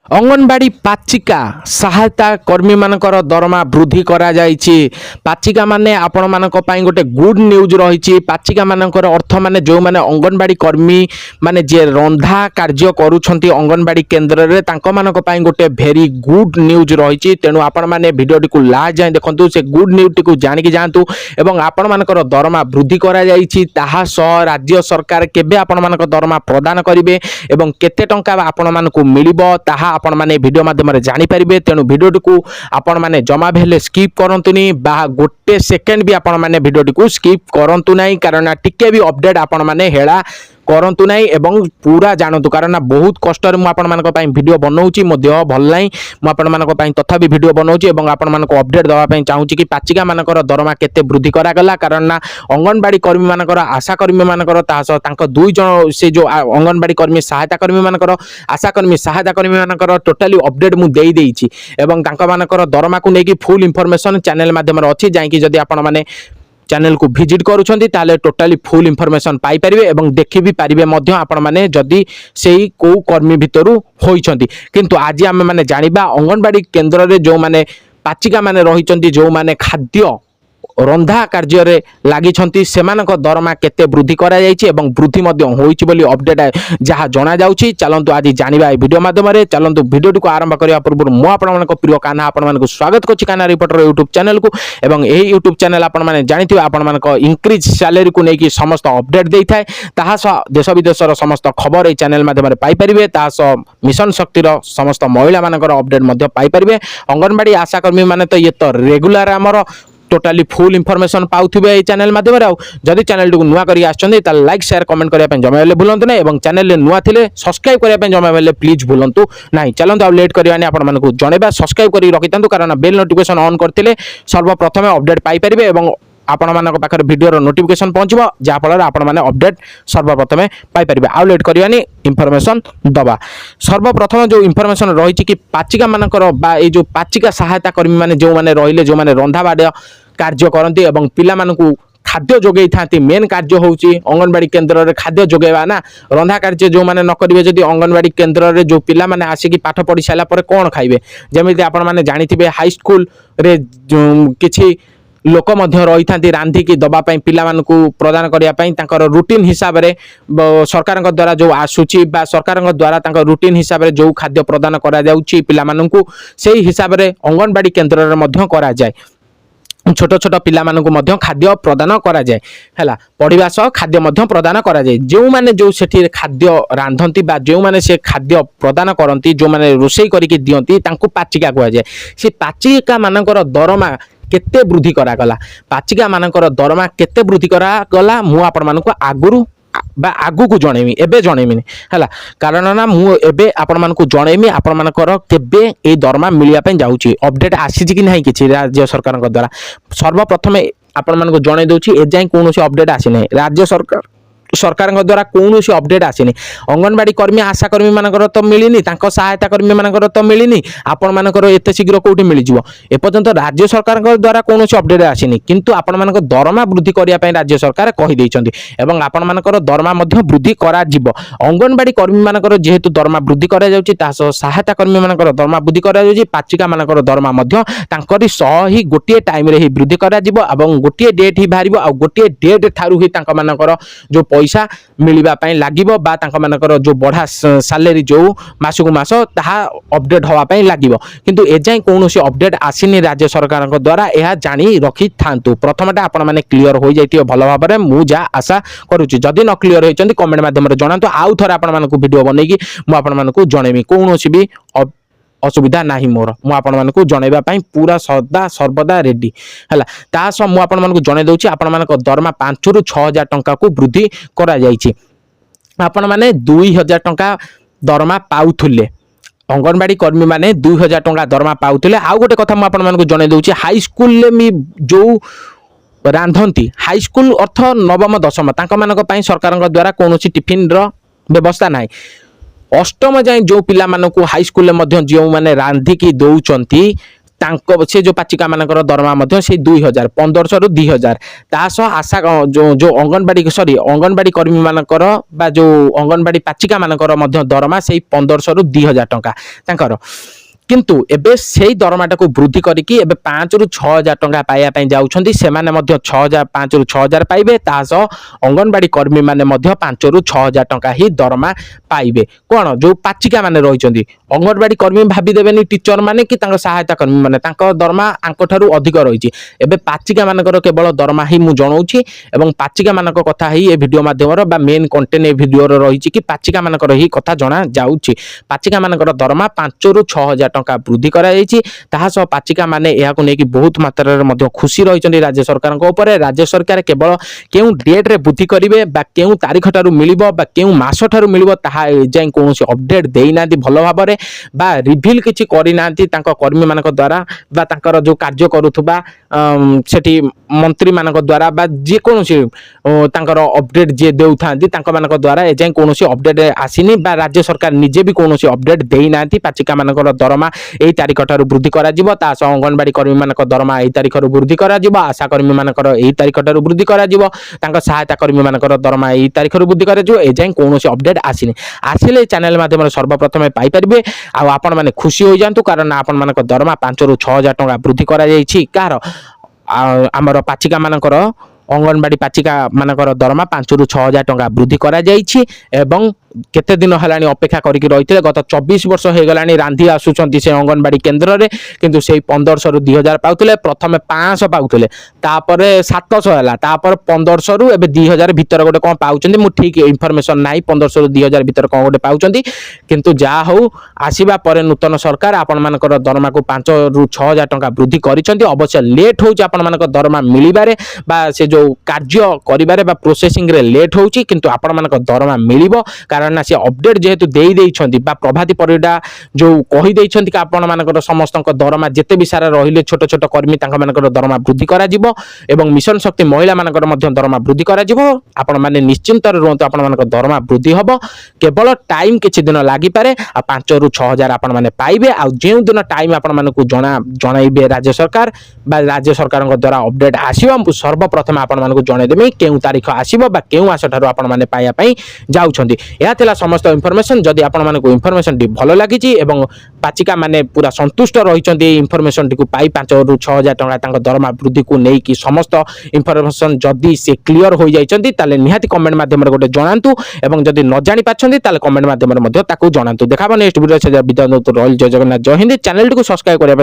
अंगनवाड़ी पाचिका सहायता कर्मी मानकर दरमा वृद्धि करा जायछि। पाचिका माने आपण मानक पई गोटे गुड न्यूज रही। पाचिका मानकर अर्थ माने जो माने अंगनवाड़ी कर्मी माने जे रंधा कार्य करूछंती अंगनवाड़ी केंद्र रे तांको मानक पई गोटे भेरी गुड न्यूज रही। तेणु आपण माने वीडियोटी को लास्ट जाय देखंतु से गुड न्यूज को जानि कि जानतु एवं आपण मानकर दरमा वृद्धि करा जायछि। ताहा सह राज्य सरकार केबे आपण मानक दरमा प्रदान करिवे एवं केते टंका आपण मानकु मिलिबो ताहा आपण माने वीडियो माध्यम जानी पारिबे। तेणु वीडियोटी को आपण माने जमा भेले स्किप करंतुनी बा गोटे सेकेंड भी आपण माने वीडियोटी को स्किप करंतु नाही कारण टिके भी अपडेट आपण माने हेला करंतु नाही एवं पूरा जानतु कारण बहुत कष्ट रे मु आपण मानक पई वीडियो बनाउची। मो देह भल नाही मु आपण मानक पई तथापि वीडियो बनाउची एवं आपण मानक अपडेट दवा पई चाहूची कि पाचिका मानकर दरमा केते वृद्धि करा गला कारण ना अंगनवाड़ी कर्मी मानकर आशा कर्मी मानकर तास तांको दुई जण से जो अंगनवाड़ी कर्मी सहायता कर्मी मानकर आशा कर्मी सहायता कर्मी मानकर टोटली अपडेट मु देई देइची एवं तांको मानकर दरमा को नेकी फुल इंफॉर्मेशन चैनल माध्यम रे अछि जाई कि जदी आपण माने चैनल को विजिट करूछंती ताले टोटली फुल इंफॉर्मेशन पाई परिबे एवं देखि भी परिबे मध्य आपण माने जदी सेही को कर्मी भितरु होइछंती। किंतु आज आमे माने जानिबा अंगनवाड़ी केंद्र रे जो माने पाचिका माने रहिछंती जो माने खाद्य रंधा कार्य रे लागिछंती सेमानक दरमा केते वृद्धि करा जायछि एवं वृद्धि मध्य होइछि बोली अपडेट जहा जणा जाउछि। चलंतु आज जानिबा ए वीडियो माध्यम रे। चलंतु वीडियोटी को आरंभ करिया पूर्व मु आपण मानक प्रिय कान्हा आपण मानक स्वागत करछि कान्हा रिपोर्टर यूट्यूब चैनल को एवं एही यूट्यूब चैनल आपण माने जानिथिबे आपण मानक इंक्रीज सैलरी को नेकी समस्त अपडेट देई थाए ताहा स देश विदेशर समस्त खबर ए चैनल माध्यम रे पाई परिबे। ताहा स मिशन शक्तिर समस्त महिला मानकर अपडेट मध्य पाई परिबे। अंगनवाड़ी आशा कर्मी माने तो ये तो रेगुलर हमर टोटाली फुल इंफॉर्मेशन पाउथिबे ए चैनल माध्यम रे। जदि चैनल को नुआ करी आछंदी त लाइक शेयर कमेंट करिया पे जमा बेले भूलंतु नै एवं चैनल ले नुआ थिले सब्सक्राइब करिया पे जमा बेले प्लीज भूलंतु नै। चलंतु अब लेट करियानी आपण मानकु जणेबा सब्सक्राइब करी रखितंतु कारण बेल नोटिफिकेशन ऑन करथिले सर्वप्रथमे अपडेट पाई परिबे एवं आपण मानक पाखर वीडियो रो नोटिफिकेशन पहुंचबो जा फल आपण माने अपडेट सर्वप्रथमे पाई परिबे। आउ लेट करियानी इंफॉर्मेशन दबा। सर्वप्रथम जो इंफॉर्मेशन रही कि पाचिका मानकर बा ए जो पाचिका सहायता कर्मी माने जो माने रहिले जो माने रंधा बाड़ कार्य करती एवं पिला मानकु खाद्य जोगई थांती मेन कार्य होउची अंगनवाड़ी केंद्र रे खाद्य जोगेबा ना। रंधा कार्य जो माने न करिवे जदी अंगनवाड़ी केंद्र रे जो पिला माने आसी कि पाठ पढ़ी साला पर कोन खाइबे जेमिति आपण माने जानिथिबे हाई स्कूल रे किछि लोक मध्य रही था रांधि की दबा पिला मानकु प्रदान करिया पई तांकर रूटीन हिसाब रे सरकार द्वारा जो आसुची बा सरकार द्वारा तांकर रूटीन हिसाब रे जो खाद्य प्रदान करा जाउची पिला मानकु सेही हिसाब रे अंगनवाड़ी केंद्र रे मध्य करा जाय। छोट छोट पिला मानकु मध्य खाद्य प्रदान करा जाय हैला पढ़िबा सह खाद्य मध्य प्रदान करा जाय। जो माने जो सेठी खाद्य रांधंती बा जो माने से खाद्य प्रदान करंती जो माने रोषेई करिके दियंती तांकु पाचिका कुआ जाय। से पाचिका मानकर दरमा केते वृद्धि करा गला पाचिका मानकर दरमा केते वृद्धि करा गला मु आपण मानकु आगुरु बा आगु को जणेमी एबे जणेमी हैला कारण ना मु एबे आपण मानकु जणेमी आपण मानकर केबे ए दरमा मिलिया पे जाउची अपडेट आसी कि नाही किछि राज्य सरकार द्वारा। सर्वप्रथम आपण मानकु जणे दोछि ए जाय कोनोसी अपडेट आसी नै राज्य सरकार द्वारा कौन सी अपडेट आसनी। अंगनवाड़ी कर्मी आशा कर्मी मानकर तो मिलनी सहायता कर्मी मानकर तो मिलनी आपण मानकर एत शीघ्र कौटी मिल जाव एपर्यंत राज्य सरकार द्वारा कौन सी अपडेट आसनी किंतु आपण मानक दरमा वृद्धि करने राज्य सरकार कही देइछंती एवं आपण मानकर दरमा मध्य वृद्धि करा जिवो। अंगनवाड़ी कर्मी मानकर जेहेतु दरमा वृद्धि करा जाउची ता सहायता कर्मी मानकर दरमा वृद्धि करा जाउची पाचिका मानकर दरमा मध्य तांकरी सह ही गोटे टाइम रे ही वृद्धि करा जिवो एवं गोटे डेट ही बाहरिबो आ गोटे डेट थारु ही तांक मानकर जो पैसा मिलिबा पई लागिबो बा तांक मानकर जो बढ़ा सैलरी जो मासकु मास ताहा अपडेट होवा पई लागिबो किंतु ए जाय कोनोसी अपडेट आसीनी राज्य सरकार द्वारा एहा जानी रखि थांतु। प्रथमटा आपण माने क्लियर हो जाइतियो भलो भाबरे मु जा आशा करूची जदी न क्लियर होइचंदी कमेंट माध्यम रे जणांतु आउ थरे आपण मानकु वीडियो बनेकी मु आपण मानकु जणेमी कोनोसी भी असुविधा नाही मोर मु आपण मानकु जणेबा पई पूरा सदा सर्वदा रेडी हैला। ता सम मु आपण मानकु जणे दउची आपण मानक दरमा 5 रु 6000 टंका को वृद्धि करा जाईची। आपण माने 2000 टंका दरमा पाउथुले अंगनवाड़ी कर्मी माने 2000 टंका दरमा पाउथुले। आउ गोटे कथा मु आपण मानकु जणे दउची हाई स्कूल ले मी जो रांधंती हाई स्कूल अर्थ नवम दशम तांक मानक पई सरकार द्वारा कोनोसी टिफिन रो व्यवस्था नाही। अष्टम जाए जो पिला मानकु हाई स्कूल में जो माने रांधिकी दौचंती से जो पाचिका मानकर दरमा से 2000 1500 रु 2000 तासह आशा जो अंगनवाड़ी सॉरी अंगनवाड़ी कर्मी मानकर बा जो अंगनवाड़ी पाचिका मानकर दरमा से 1500 रु 2000 टंका तांकर किंतु एबे से दरमाटा को वृद्धि करके एबे 5 रु 6000 टंका पाइबा पई जाउछंती सेमाने मध्य 6000 5 रु 6000 पाइबे तासह अंगनवाड़ी कर्मी माने मध्य 5 रु 6000 टंका ही दरमा पाइबे कोन जो पाचिका माने रहिचंती अंगनवाड़ी कर्मी भाबी देबेनी टीचर माने कि तांको सहायता कर्मी माने तांको दरमा आंको ठारू अधिक रहिची एबे पाचिका मानकर केवल दरमा ही मु जणाउछि एवं पाचिका मानक कथा ही ए वीडियो माध्यम बा मेन कंटेंट ए वीडियो रहिची कि पाचिका मानकर ही कथा जणा जाउछि पाचिका मानकर दरमा 5 रु 6000 टंका वृद्धि करा जायछि ताहा सह पाचिका माने एहाकु नै कि बहुत मात्रा रे मध्ये खुशी रहिचंती राज्य सरकार को ऊपर राज्य सरकार केवल केउ डेट रे वृद्धि करिवे बा केउ तारीख ठारू मिलिबो बा केउ मास ठारू मिलिबो ताहा जाय कोनोसी अपडेट देई नांती भलो भाबरे बा रिवील किछि करि नांती तांको कर्मी मानक द्वारा बा तांकर जो कार्य करूथबा सेठी मंत्री मानक द्वारा बा जे कोनोसी तांकर अपडेट जे देउथांती तांको मानक द्वारा ए जाय कोनोसी अपडेट आसीनी बा राज्य सरकार निजे भी कोनोसी अपडेट देई नांती पाचिका मानकर दरमा एई तारीख ठारू वृद्धि करा जिवो ता सह अंगनवाड़ी कर्मी मानक दरमा एई तारीख रू वृद्धि करा जिवो आशा कर्मी मानकर एई तारीख ठारू वृद्धि करा जिवो तांको सहायता कर्मी मानकर दरमा एई तारीख रू वृद्धि करा जिवो ए जाय कोनोसी अपडेट आसीनी आसिले चैनल माध्यम सर्वप्रथम पाई परिबे आ आपण माने खुशी होई जानतु कारण आपण मानक दरमा 5 रु 6000 टंका वृद्धि करा जायछि कार आमर पाचिका मानकर अंगनवाड़ी पाचिका मानकर दरमा 5 रु 6000 टंका वृद्धि करा जायछि एवं केते दिन हलानी अपेक्षा करिक रहिथिले गत 24 वर्ष हे गलानी रांधी आसुचंती से अंगनवाड़ी केंद्र रे किंतु से 1500 रु 2000 पाउथिले प्रथमे 500 पाउथिले तापरे 700 हला तापर 1500 रु एबे 2000 भीतर गोटे कोन पाउचंती मु ठीक इंफॉर्मेशन नाही 1500 रु 2000 भीतर कोन गोटे पाउचंती किंतु जा हो आसीबा परे नूतन सरकार आपण मानकर दरमा को 5 रु 6000 टंका वृद्धि करिसंती अवश्य लेट होउची आपण मानकर दरमा मिलिबारे बा से जो कार्य करिबारे बा प्रोसेसिंग रे लेट होउची किंतु आपण मानकर दरमा मिलिबो कारण ना से अपडेट जेहेतु देई देइछंती बा प्रभाती परिडा जो कहि देइछंती कि आपण मानकर समस्त दरमा जेते भी सारा रहिले छोट छोट कर्मी तांका मानकर दरमा वृद्धि करा जिवो एवं मिशन शक्ति महिला मानकर मध्य दरमा वृद्धि करा जिवो आपण माने निश्चिंत रहंतु आपण मानकर दरमा वृद्धि हबो केवल टाइम किछि दिन लागि पारे आ 5 रु 6000 आपण माने पाइबे आ जेउ दिन टाइम आपण मानकु जणाइबे राज्य सरकार बा राज्य सरकार द्वारा अपडेट आसीबो सर्वप्रथम आपण मानकु जणाइ देबे केउ तारीख आसीबो बा केउ मास ठारू आपण माने पाइया पई जाउछंती या थिला समस्त इनफॉरमेशन जदि आपण मानकु इनफॉरमेशन टी भलो लागिची एवं पाचिका माने पूरा संतुष्ट रहिचंती इनफॉरमेशन टी को पाई 5 रु 6000 टंका तांको दरमा वृद्धि को नै कि समस्त इनफॉरमेशन जदि से क्लियर होई जाइचंती ताले निहाती कमेंट माध्यम रे गोटे जणांतु एवं जदि न जानि पाछंती ताले कमेंट माध्यम रे मध्ये ताकू जणांतु देखाबो नेक्स्ट वीडियो से विदाय दउतु रोल जय जगन्नाथ जय हिंद चैनल टी को सब्सक्राइब करिया